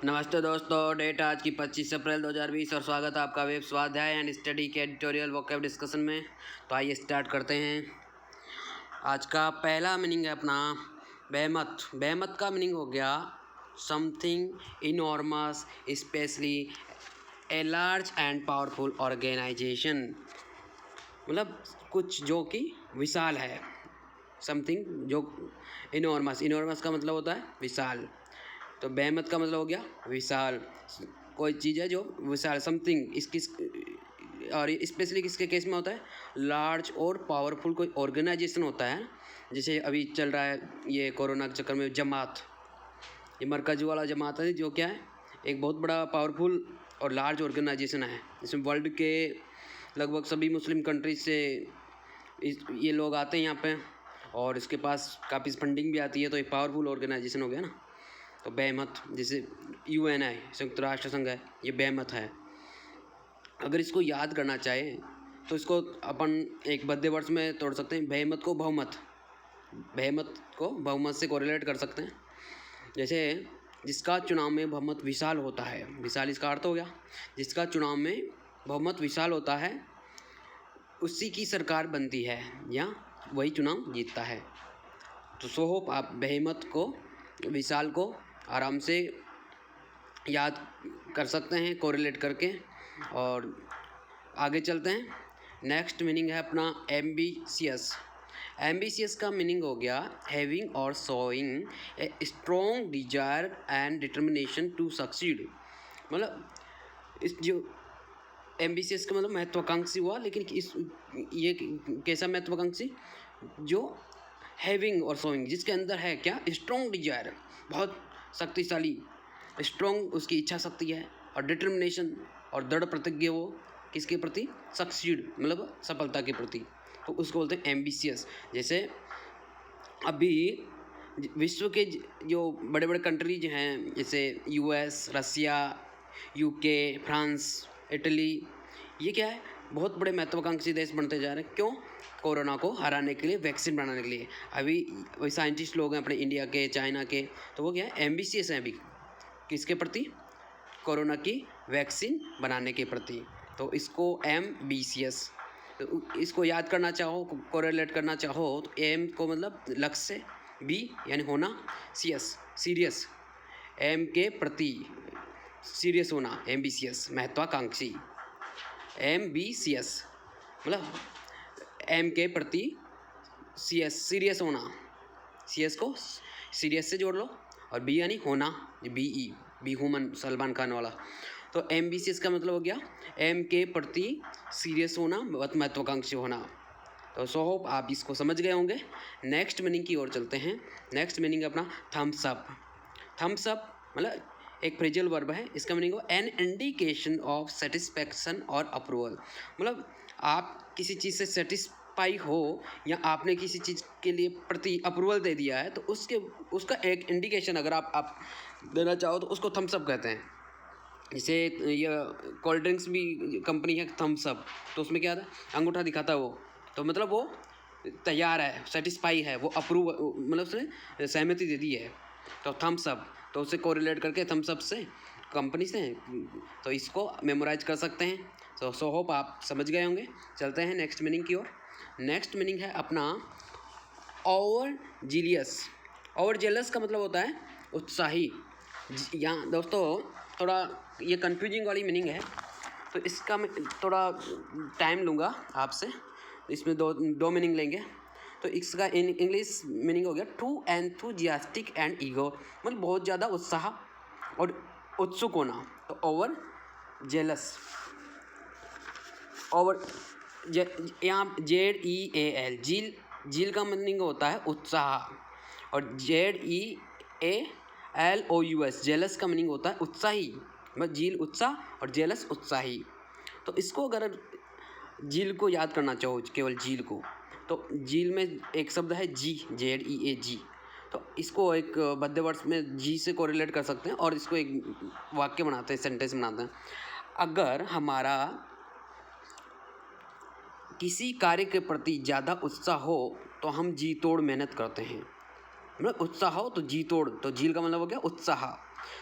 नमस्ते दोस्तों, डेट आज की 25 अप्रैल 2020 और स्वागत है आपका वेब स्वाध्याय एंड स्टडी के एडिटोरियल वोकैब डिस्कशन में। तो आइए स्टार्ट करते हैं। आज का पहला मीनिंग है अपना बेहमत। बेहमत का मीनिंग हो गया something enormous, specially a large and powerful organisation. मतलब कुछ जो कि विशाल है, समथिंग जो इनॉर्मस का मतलब होता है विशाल। तो बेहमत का मतलब हो गया विशाल, कोई चीज़ है जो विशाल, समथिंग इसकी। और स्पेशली किसके केस में होता है? लार्ज और पावरफुल कोई ऑर्गेनाइजेशन होता है। जैसे अभी चल रहा है ये कोरोना के चक्कर में जमात, ये मरकज़ी वाला जमात है जो क्या है, एक बहुत बड़ा पावरफुल और लार्ज ऑर्गेनाइजेशन है। इसमें वर्ल्ड के लगभग सभी मुस्लिम कंट्रीज से ये लोग आते हैं यहाँ पे, और इसके पास काफ़ी फंडिंग भी आती है। तो एक पावरफुल ऑर्गेनाइजेशन हो गया ना। तो बेहमत, जैसे UN है, संयुक्त राष्ट्र संघ है, ये बेहमत है। अगर इसको याद करना चाहे तो इसको अपन एक बद्य वर्ष में तोड़ सकते हैं। बेहमत को बहुमत, बेहमत को बहुमत से कोरिलेट कर सकते हैं। जैसे जिसका चुनाव में बहुमत विशाल होता है, विशाल इसका अर्थ हो गया जिसका चुनाव में बहुमत विशाल होता है, उसी की सरकार बनती है या वही चुनाव जीतता है। तो सो होप आप बेहमत को, विशाल को आराम से याद कर सकते हैं कोरिलेट करके। और आगे चलते हैं। नेक्स्ट मीनिंग है अपना एम्बिशियस। एम्बिशियस का मीनिंग हो गया हैविंग और showing a strong desire and determination to succeed. मतलब इस जो एम्बिशियस का मतलब महत्वाकांक्षी हुआ, लेकिन ये कैसा महत्वाकांक्षी? जो हैविंग और शोइंग, जिसके अंदर है क्या? स्ट्रॉन्ग डिजायर, बहुत शक्तिशाली, स्ट्रॉन्ग उसकी इच्छा शक्ति है, और डिटर्मिनेशन और दृढ़ प्रतिज्ञा वो किसके प्रति? सक्सीड, मतलब सफलता के प्रति। तो उसको बोलते हैं एम्बिशियस। जैसे अभी विश्व के जो बड़े बड़े कंट्रीज हैं, जैसे US, रसिया, UK, फ्रांस, इटली, ये क्या है? बहुत बड़े महत्वाकांक्षी देश बनते जा रहे हैं। क्यों? कोरोना को हराने के लिए, वैक्सीन बनाने के लिए। अभी वही साइंटिस्ट लोग हैं अपने इंडिया के, चाइना के, तो वो क्या है? एम्बिशियस हैं अभी किसके प्रति? कोरोना की वैक्सीन बनाने के प्रति। तो इसको एम्बिशियस, तो इसको याद करना चाहो, कोरिलेट करना चाहो, तो एम को मतलब लक्ष्य, बी यानी होना, सीएस सीरियस, एम के प्रति सीरियस होना, एम्बिशियस महत्वाकांक्षी। एम्बिशियस मतलब एम के प्रति सीरियस होना, सीएस को सीरियस से जोड़ लो, और बी यानी होना, बी ह्यूमन, सलमान खान वाला। तो एम्बिशियस का मतलब हो गया एम के प्रति सीरियस होना, बहुत महत्वाकांक्षी होना। तो सो होप आप इसको समझ गए होंगे। नेक्स्ट मीनिंग की ओर चलते हैं। नेक्स्ट मीनिंग अपना थम्स अप। थम्स अप मतलब एक फ्रेजल वर्ब है। इसका मीनिंग हो एन इंडिकेशन ऑफ सेटिस्फैक्शन और अप्रूवल। मतलब आप किसी चीज़ से सेटिस्फाई हो या आपने किसी चीज़ के लिए प्रति अप्रूवल दे दिया है, तो उसका एक इंडिकेशन अगर आप देना चाहो तो उसको थम्स अप कहते हैं। जैसे ये कोल्ड ड्रिंक्स भी कंपनी है थम्स अप, तो उसमें क्या था? अंगूठा दिखाता है वो, तो मतलब वो तैयार है, सेटिस्फाई है, वो अप्रूव, मतलब उसने सहमति दे दी है। तो थम्स अप, तो उससे कोरिलेट करके थम्स अप से, कंपनी से, तो इसको मेमोराइज कर सकते हैं। तो सो होप आप समझ गए होंगे। चलते हैं नेक्स्ट मीनिंग की ओर। नेक्स्ट मीनिंग है अपना ओवर जीलियस। ओवर जेलस का मतलब होता है उत्साही। यहाँ दोस्तों थोड़ा ये कंफ्यूजिंग वाली मीनिंग है, तो इसका मैं थोड़ा टाइम लूँगा आपसे, इसमें दो मीनिंग लेंगे। तो इसका इंग्लिश मीनिंग हो गया टू एंथुजियास्टिक एंड ईगो, मतलब बहुत ज़्यादा उत्साह और उत्सुक होना। तो ओवर जेलस, ओवर यहाँ ZEAL, झील का मीनिंग होता है उत्साह, और ZEALOUS जेलस का मीनिंग होता है उत्साही। मतलब झील उत्साह और जेलस उत्साही। तो इसको अगर झील को याद करना चाहो, केवल झील को, तो झील में एक शब्द है ZEAG, तो इसको एक बद्य वर्ष में जी से कोरिलेट कर सकते हैं, और इसको एक वाक्य बनाते हैं, सेंटेंस बनाते हैं। अगर हमारा किसी कार्य के प्रति ज़्यादा उत्साह हो तो हम जी तोड़ मेहनत करते हैं। मतलब उत्साह हो तो जी तोड़, तो झील का मतलब हो गया उत्साह।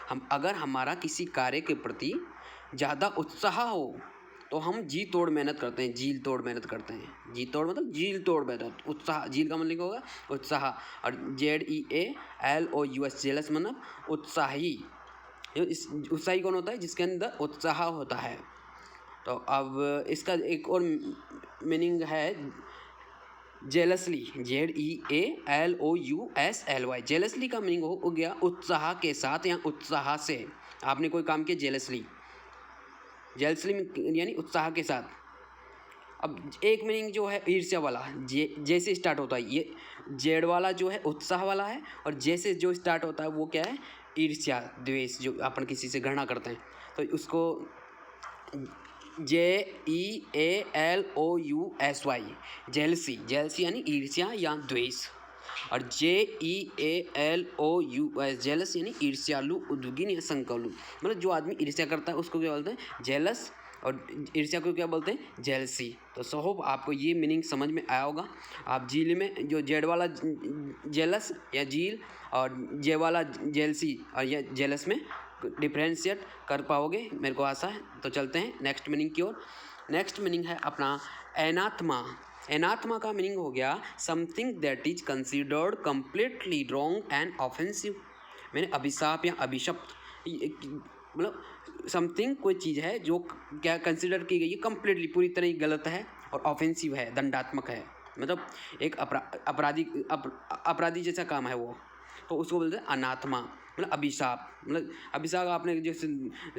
हम अगर हमारा किसी कार्य के प्रति ज़्यादा उत्साह हो तो हम जी तोड़ मेहनत करते हैं, झील तोड़ मेहनत करते हैं। जी तोड़ मतलब झील तोड़ मेहनत, उत्साह, झील का मतलब होगा उत्साह, और ZEALOUS जेलस मतलब उत्साही। इस उत्साही कौन होता है? जिसके अंदर उत्साह होता है। तो अब इसका एक और मीनिंग है जेलसली, ZEALOUSLY। जेलसली का मीनिंग हो गया उत्साह के साथ या उत्साह से। आपने कोई काम किया जेलसली, यानी उत्साह के साथ। अब एक मीनिंग जो है ईर्ष्या वाला, जैसे स्टार्ट होता है, ये जेड वाला जो है उत्साह वाला है, और जैसे जो स्टार्ट होता है वो क्या है? ईर्ष्या, द्वेष, जो अपन किसी से घृणा करते हैं, तो उसको JEALOUSY, जेलसी, जेलसी यानी ईर्ष्या या द्वेष, और JEALOUS जेलस यानी ईर्ष्यालु, उद्विग्न या संकलु। मतलब जो आदमी ईर्ष्या करता है उसको क्या बोलते हैं? जेलस, और ईर्ष्या को क्या बोलते हैं? जेलसी। तो होप आपको ये मीनिंग समझ में आया होगा। आप झील में जो जेड वाला जेलस या झील और जे वाला जेलसी और ये जेलस में डिफ्रेंशिएट कर पाओगे, मेरे को आशा है। तो चलते हैं नेक्स्ट मीनिंग की ओर। नेक्स्ट मीनिंग है अपना एनाथमा। एनाथमा का मीनिंग हो गया something that is considered completely wrong and offensive. मैंने अभिशाप या अभिशप्त, मतलब समथिंग कोई चीज़ है जो क्या कंसिडर की गई है कम्प्लीटली, पूरी तरह ही गलत है और ऑफेंसिव है, दंडात्मक है, मतलब एक अपराधी जैसा काम है वो, तो उसको बोलते हैं अनाथमा, मतलब अभिशाप। मतलब अभिशाप आपने जैसे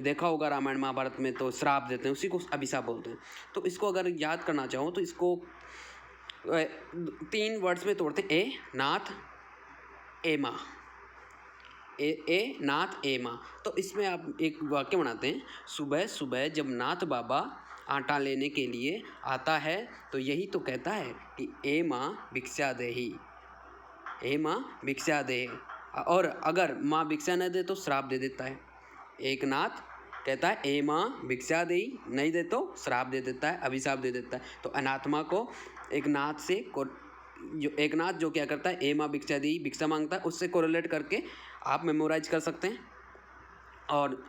देखा होगा रामायण महाभारत में, तो श्राप देते हैं, उसी को अभिशाप बोलते हैं। तो इसको अगर याद करना चाहो तो इसको 3 वर्ड्स में तोड़ते हैं, ए नाथ एमा, ए नाथ एमा। तो इसमें आप एक वाक्य बनाते हैं, सुबह सुबह जब नाथ बाबा आटा लेने के लिए आता है तो यही तो कहता है कि ए माँ भिक्षा देही, ए माँ भिक्षा दे, और अगर माँ भिक्षा न दे तो श्राप दे देता है। एक नाथ कहता है ए माँ भिक्षा दे, नहीं दे तो श्राप दे देता है, अभिशाप दे देता है। तो अनात्मा को एक नाथ से जो एक नाथ जो क्या करता है, ए माँ भिक्षा दी, भिक्षा मांगता है, उससे कोरिलेट करके आप मेमोराइज कर सकते हैं। और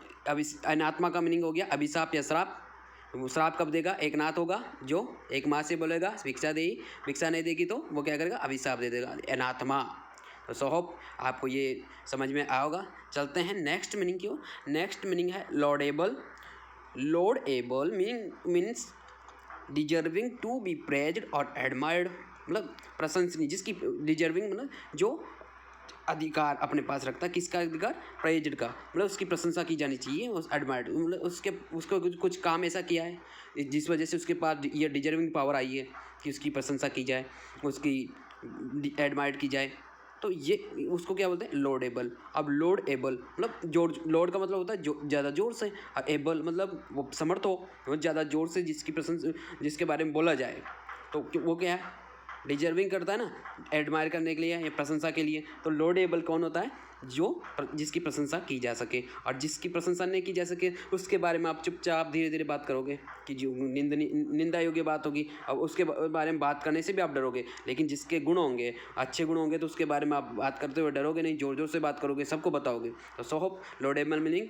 अनात्मा का मीनिंग हो गया अभिशाप या श्राप। वो श्राप कब देगा? एक नाथ होगा जो एक माँ से बोलेगा भिक्षा दे, भिक्षा नहीं देगी तो वो क्या करेगा? अभिशाप दे देगा, अनात्मा। तो सो होप आपको ये समझ में आया होगा। चलते हैं नेक्स्ट मीनिंग की ओर। नेक्स्ट मीनिंग है laudable. Laudable means deserving to be praised और एडमायर्ड, मतलब प्रशंसनीय, जिसकी डिजर्विंग मतलब जो अधिकार अपने पास रखता है, किसका अधिकार? प्रेज्ड का, मतलब उसकी प्रशंसा की जानी चाहिए, उस एडमायर्ड, मतलब उसको कुछ काम ऐसा किया है जिस वजह से उसके पास ये डिजर्विंग पावर आई है कि उसकी प्रशंसा की जाए, उसकी एडमायर्ड की जाए। तो ये उसको क्या बोलते हैं? लॉडेबल। अब लॉडेबल मतलब जोर, लॉर्ड का मतलब होता है जो ज़्यादा जोर से, और एबल मतलब वो समर्थ हो, वो ज़्यादा जोर से जिसकी प्रशंसा, जिसके बारे में बोला जाए, तो वो क्या है? डिजर्विंग करता है ना, एडमायर करने के लिए या प्रशंसा के लिए। तो लॉडेबल कौन होता है? जिसकी प्रशंसा की जा सके, और जिसकी प्रशंसा नहीं की जा सके उसके बारे में आप चुपचाप धीरे धीरे बात करोगे कि जो निंदा योग्य बात होगी, अब उसके बारे में बात करने से भी आप डरोगे। लेकिन जिसके गुण होंगे, अच्छे गुण होंगे, तो उसके बारे में आप बात करते हुए डरोगे नहीं, जोर जोर से बात करोगे, सबको बताओगे। तो सो होप लॉडेबल मीनिंग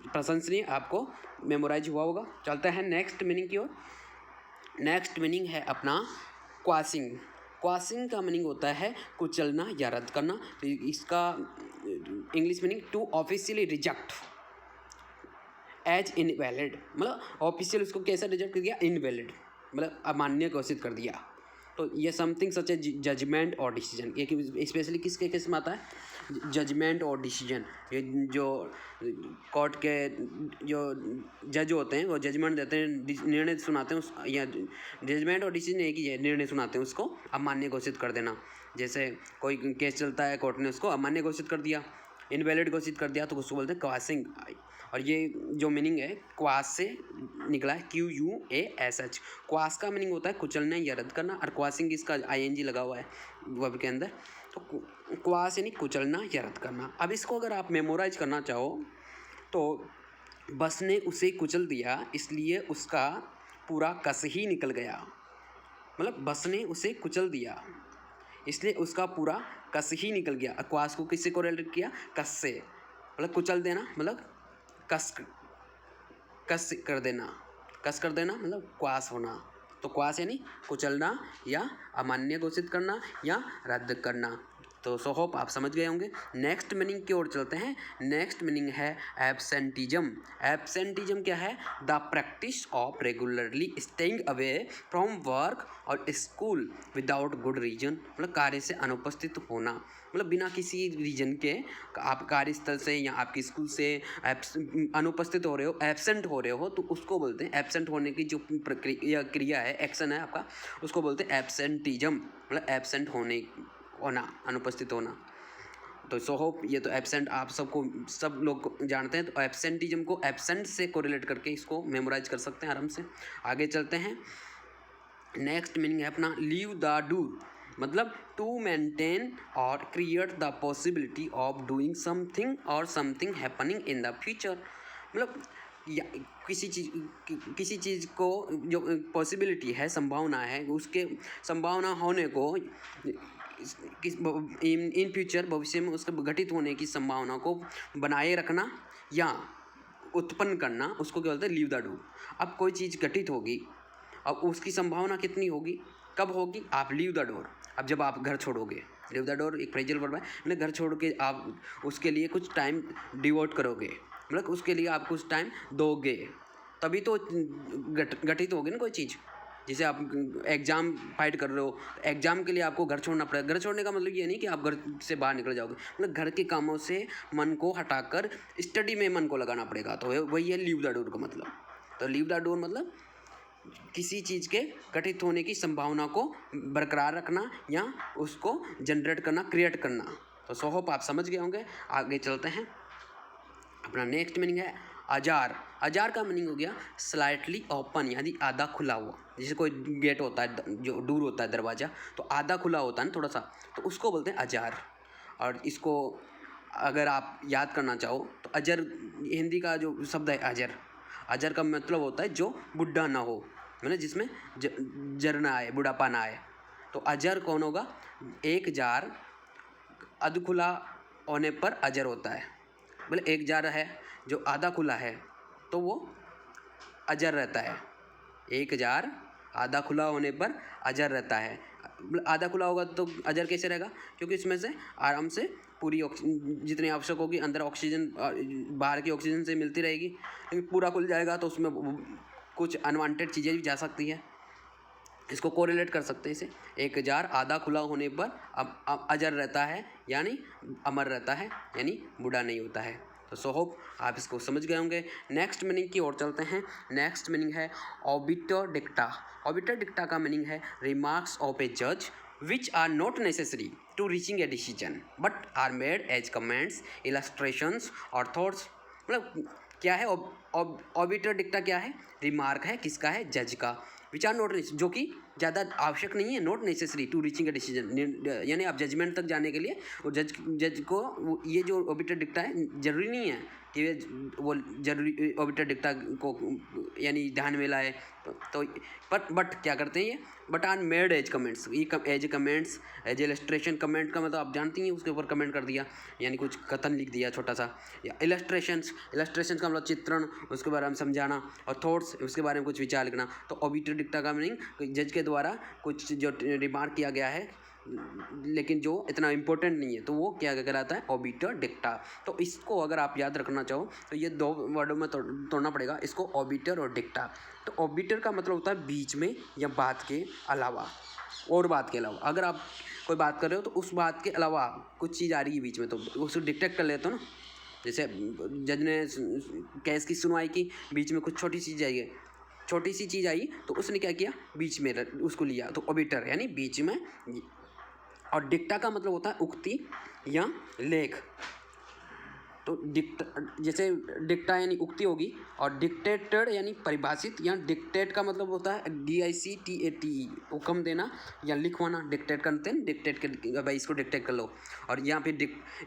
प्रशंसनीय आपको मेमोराइज हुआ होगा। चलते हैं नेक्स्ट मीनिंग की ओर। नेक्स्ट मीनिंग है अपना क्वासिंग। क्वासिंग का मीनिंग होता है कुचलना या रद्द करना। तो इसका English meaning to officially reject as invalid, मतलब ऑफिशियल उसको कैसा रिजेक्ट कर दिया? इनवैलिड, मतलब अमान्य घोषित कर दिया। तो ये समथिंग सच ए जजमेंट और डिसीजन, ये स्पेशली किसके केस में आता है? जजमेंट और डिसीजन। ये जो कोर्ट के जो जज होते हैं वो जजमेंट देते हैं, निर्णय सुनाते हैं, उस या जजमेंट और डिसीजन एक ही है, निर्णय सुनाते हैं, उसको अमान्य घोषित कर देना। जैसे कोई केस चलता है, कोर्ट ने उसको अमान्य घोषित कर दिया, इनवैलिड घोषित कर दिया, तो उसको बोलते हैं क्वासिंग। और ये जो मीनिंग है क्वास से निकला है, QUASH। क्वास का मीनिंग होता है कुचलना या रद्द करना, और क्वासिंग इसका ING लगा हुआ है वर्ब के अंदर। तो क्वास यानी कुचलना या रद्द करना। अब इसको अगर आप मेमोराइज करना चाहो तो बस ने उसे कुचल दिया इसलिए उसका पूरा कस ही निकल गया, मतलब बस ने उसे कुचल दिया इसलिए उसका पूरा कस ही निकल गया। क्वास को किससे कोरिलेट किया? कस से। मतलब कुचल देना मतलब कस कर देना, कस कर देना मतलब क्वास होना। तो क्वास यानी कुचलना या अमान्य घोषित करना या रद्द करना। तो सो होप आप समझ गए होंगे। नेक्स्ट मीनिंग की ओर चलते हैं। नेक्स्ट मीनिंग है एब्सेंटिज्म। एब्सेंटिज्म क्या है? The practice of regularly staying away from work और स्कूल विदाउट गुड रीजन, मतलब कार्य से अनुपस्थित होना, मतलब बिना किसी रीजन के आप कार्यस्थल से या आपकी स्कूल से अनुपस्थित हो रहे हो, एब्सेंट हो रहे हो, तो उसको बोलते हैं एब्सेंट होने की जो प्रक्रिया क्रिया है, एक्शन है आपका, उसको बोलते हैं एब्सेंटिज्म, मतलब एब्सेंट होना, अनुपस्थित होना। तो सो होप ये तो एब्सेंट आप सब लोग जानते हैं। तो एब्सेंटिज्म को एब्सेंट से कोरिलेट करके इसको मेमोराइज कर सकते हैं आराम से। आगे चलते हैं। नेक्स्ट मीनिंग है अपना लीव द डू, मतलब टू मेंटेन और create the possibility of doing something और something happening in the future, मतलब या किसी चीज़ को जो पॉसिबिलिटी है, संभावना है, उसके संभावना होने को इन फ्यूचर भविष्य में उसके घटित होने की संभावना को बनाए रखना या उत्पन्न करना, उसको क्या बोलते हैं? Leave the do. अब कोई चीज़ घटित होगी, अब उसकी संभावना कितनी होगी, कब होगी? आप लीव द डोर, अब जब आप घर छोड़ोगे, लीव द डोर एक फ्रेजल वर्ब है, मतलब घर छोड़ के आप उसके लिए कुछ टाइम डिवोट करोगे, मतलब उसके लिए आप कुछ टाइम दोगे, तभी तो घटित होगी ना कोई चीज़। जैसे आप एग्ज़ाम फाइट कर रहे हो, एग्ज़ाम के लिए आपको घर छोड़ना पड़ेगा। घर छोड़ने का मतलब ये नहीं कि आप घर से बाहर निकल जाओगे, मतलब घर के कामों से मन को हटाकर स्टडी में मन को लगाना पड़ेगा। तो वही है लीव द डोर का मतलब। तो लीव द डोर मतलब किसी चीज़ के घटित होने की संभावना को बरकरार रखना या उसको जनरेट करना, क्रिएट करना। तो सो होप आप समझ गए होंगे। आगे चलते हैं। अपना नेक्स्ट मीनिंग है अजार। अजार का मीनिंग हो गया स्लाइटली ओपन, यानी आधा खुला हुआ। जैसे कोई गेट होता है, जो डोर होता है, दरवाज़ा, तो आधा खुला होता है ना थोड़ा सा, तो उसको बोलते हैं अजार। और इसको अगर आप याद करना चाहो तो अजर हिंदी का जो शब्द है अजर, अजर का मतलब होता है जो बुढ़ा ना हो, मतलब जिसमें जर ना आए, बुढ़ापा ना आए। तो अजर कौन होगा? एक जार अध खुला होने पर अजर होता है, मतलब एक जार है जो आधा खुला है तो वो अजर रहता है। एक जार आधा खुला होने पर अजर रहता है। आधा खुला होगा तो अजर कैसे रहेगा? क्योंकि इसमें से आराम से पूरी जितनी आवश्यक होगी अंदर ऑक्सीजन, बाहर की ऑक्सीजन से मिलती रहेगी। लेकिन पूरा खुल जाएगा तो उसमें कुछ अनवांटेड चीज़ें भी जा सकती हैं। इसको कोरिलेट कर सकते हैं इसे। एक जार आधा खुला होने पर अजर रहता है, यानी अमर रहता है, यानी बूढ़ा नहीं होता है। तो सो होप आप इसको समझ गए होंगे। नेक्स्ट मीनिंग की ओर चलते हैं। नेक्स्ट मीनिंग है ऑबिटर डिक्टा। ऑबिटर डिक्टा का मीनिंग है रिमार्क्स ऑफ ए जज which are not necessary to reaching a decision but are made as comments, illustrations और थॉट्स। मतलब क्या है ऑबिटर डिक्टा? क्या है? रिमार्क है, किसका है? जज का। विच आर नॉट, जो कि ज़्यादा आवश्यक नहीं है, not necessary to reaching a decision, यानी आप जजमेंट तक जाने के लिए वो जज को ये जो ऑबिटर डिक्टा है जरूरी नहीं है कि वो जरूरी ऑबिटर डिक्टा को यानी ध्यान में लाए। तो बट क्या करते हैं ये? But are made as comments, ये as comments, as illustration. Comment का मतलब आप जानती हैं, उसके ऊपर कमेंट कर दिया, यानी कुछ कथन लिख दिया छोटा सा। या इलस्ट्रेशंस का मतलब चित्रण, उसके बारे में समझाना। और थॉट्स, उसके बारे में कुछ विचार लिखना। तो ऑबिटर डिक्टा का मीनिंग जज के द्वारा कुछ जो रिमार्क किया गया है लेकिन जो इतना इम्पोर्टेंट नहीं है, तो वो क्या कहलाता है? ऑबिटर डिक्टा। तो इसको अगर आप याद रखना चाहो तो ये दो वर्डों में तोड़ना पड़ेगा इसको, ऑबिटर और डिक्टा। तो ऑबिटर का मतलब होता है बीच में या बात के अलावा, और बात के अलावा। अगर आप कोई बात कर रहे हो तो उस बात के अलावा कुछ चीज़ आ रही है बीच में, तो उसको डिटेक्ट कर लेते हो ना। जैसे जज ने केस की सुनवाई की, बीच में कुछ छोटी सी चीज़ आई तो उसने क्या किया? बीच में उसको लिया, तो ऑबिटर यानी बीच में। और डिक्टा का मतलब होता है उक्ति या लेख। तो जैसे डिक्टा यानी उक्ति होगी, और डिक्टेटेड यानी परिभाषित, या डिक्टेट का मतलब होता है DICTATE, हुक्म देना या लिखवाना। डिक्टेट करते हैं, डिक्टेट कर भाई इसको डिक्टेट कर लो। और यहाँ पे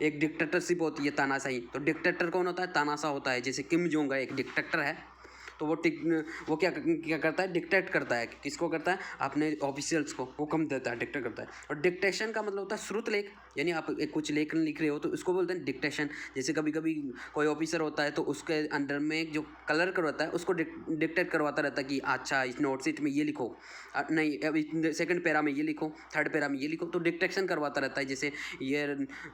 एक डिक्टेटरशिप होती है, तानाशाही। तो डिक्टेटर कौन होता है? तानाशाह होता है। जैसे किम जोंग एक डिक्टेटर है, तो वो क्या करता है? डिक्टेट करता है। किसको करता है? अपने ऑफिशियल्स को हुक्म देता है, डिक्टेट करता है। और डिक्टेशन का मतलब होता है श्रुत लेख, यानी आप एक कुछ लेखन लिख रहे हो तो उसको बोलते हैं डिक्टेशन। जैसे कभी कभी कोई ऑफिसर होता है तो उसके अंडर में जो कलर करवाता है उसको डिक्टेट करवाता रहता है कि अच्छा इस नोट शीट में ये लिखो, नहीं अभी सेकंड पैरा में ये लिखो, थर्ड पैरा में ये लिखो, तो डिक्टेशन करवाता रहता है। जैसे ये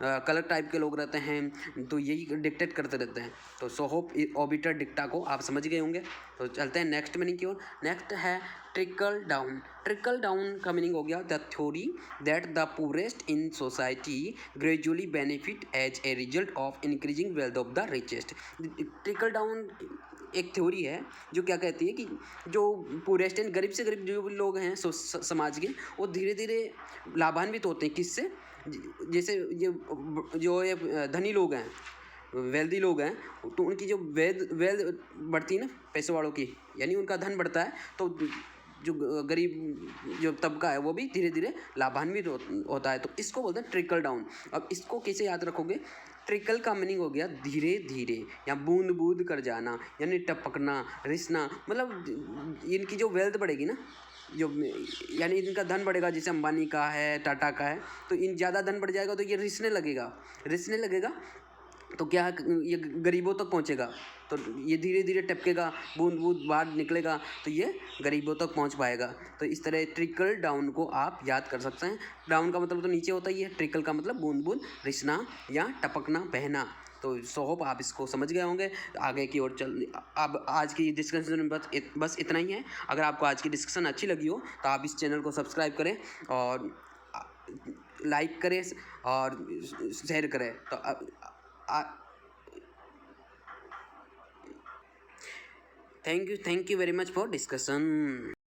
कलर टाइप के लोग रहते हैं तो यही डिक्टेट करते रहते हैं। तो सो होप ऑबिटर डिक्टा को आप समझ गए होंगे। तो चलते हैं नेक्स्ट मीनिंग की ओर। नेक्स्ट है ट्रिकल डाउन। ट्रिकल डाउन का मीनिंग हो गया the theory that the poorest in society gradually benefit as a result of increasing wealth of the richest. Trickle down एक थ्योरी है जो क्या कहती है कि जो पुअरेस्ट एंड गरीब से गरीब जो लोग हैं समाज के, वो धीरे धीरे लाभान्वित होते हैं। किससे? जैसे ये जो ये धनी लोग हैं, वेल्दी लोग हैं, तो उनकी जो वेल्थ बढ़ती है ना पैसे वालों की, यानी उनका धन बढ़ता है, तो जो गरीब जो तबका है वो भी धीरे धीरे लाभान्वित होता है। तो इसको बोलते हैं ट्रिकल डाउन। अब इसको कैसे याद रखोगे? ट्रिकल का मीनिंग हो गया धीरे धीरे या बूंद बूंद कर जाना, यानी टपकना, रिसना। मतलब इनकी जो वेल्थ बढ़ेगी ना, जो यानी इनका धन बढ़ेगा, जैसे अंबानी का है, टाटा का है, तो इन ज़्यादा धन बढ़ जाएगा तो ये रिसने लगेगा तो क्या ये गरीबों तक पहुंचेगा। तो ये धीरे धीरे टपकेगा, बूंद बूंद बाहर निकलेगा, तो ये गरीबों तक पहुंच पाएगा। तो इस तरह ट्रिकल डाउन को आप याद कर सकते हैं। डाउन का मतलब तो नीचे होता ही है, ट्रिकल का मतलब बूंद बूंद रिसना या टपकना, बहना। तो सो होप आप इसको समझ गए होंगे। आगे की ओर चल, अब आज की डिस्कशन में बस इतना ही है। अगर आपको आज की डिस्कशन अच्छी लगी हो तो आप इस चैनल को सब्सक्राइब करें और लाइक करें और शेयर करें। तो thank you very much for discussion.